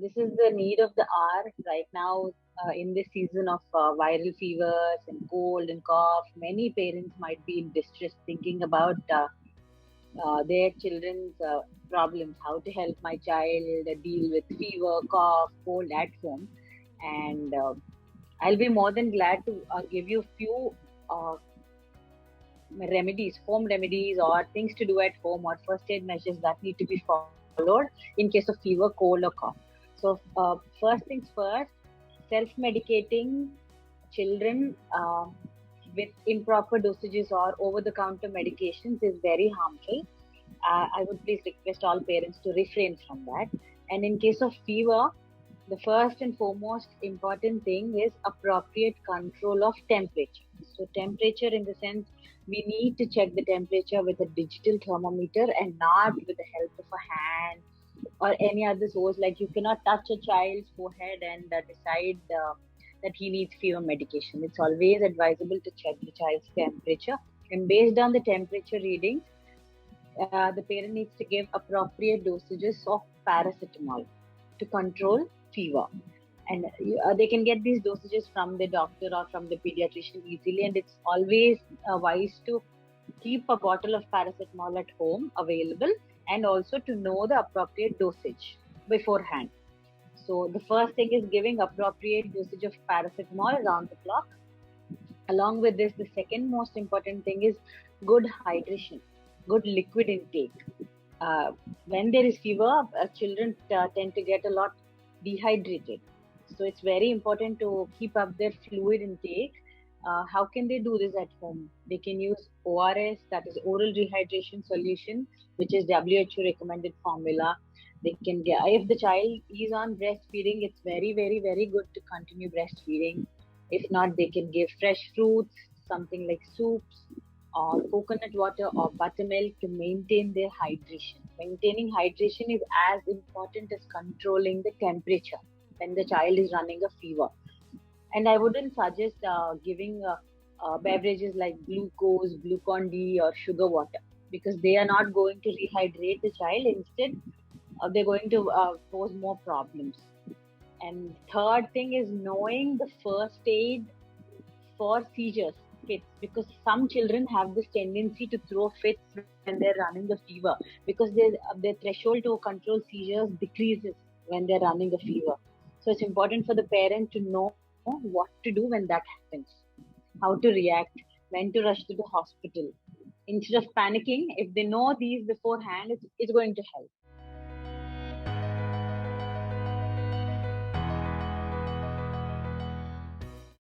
This is the need of the hour right now in this season of viral fevers and cold and cough. Many parents might be in distress thinking about their children's problems, how to help my child deal with fever, cough, cold at home. And I'll be more than glad to give you a few uh, remedies, home remedies, or things to do at home, or first aid measures that need to be followed in case of fever, cold, or cough. So, first things first, self-medicating children with improper dosages or over-the-counter medications is very harmful. I would please request all parents to refrain from that. And in case of fever, the first and foremost important thing is appropriate control of temperature. So temperature in the sense we need to check the temperature with a digital thermometer and not with the help of a hand or any other source. Like you cannot touch a child's forehead and decide that he needs fever medication. It's always advisable to check the child's temperature, and based on the temperature readings, the parent needs to give appropriate dosages of paracetamol to control fever. And they can get these dosages from the doctor or from the pediatrician easily. And it's always wise to keep a bottle of paracetamol at home available, and also to know the appropriate dosage beforehand. So the first thing is giving appropriate dosage of paracetamol around the clock. Along with this, the second most important thing is good hydration, good liquid intake. When there is fever, children tend to get a lot dehydrated. So it's very important to keep up their fluid intake. How can they do this at home? They can use ORS, that is oral rehydration solution, which is WHO recommended formula. They can get, if the child is on breastfeeding, it's very, very, very good to continue breastfeeding. If not, they can give fresh fruits, something like soups, or coconut water or buttermilk to maintain their hydration. Maintaining hydration is as important as controlling the temperature when the child is running a fever. And I wouldn't suggest giving beverages like glucose, glucon-D, or sugar water, because they are not going to rehydrate the child. Instead, they're going to pose more problems. And third thing is knowing the first aid for seizures, fits, because some children have this tendency to throw fits when they're running the fever, because their threshold to control seizures decreases when they're running a fever. So it's important for the parent to know what to do when that happens, how to react, when to rush to the hospital. Instead of panicking, if they know these beforehand, it's going to help.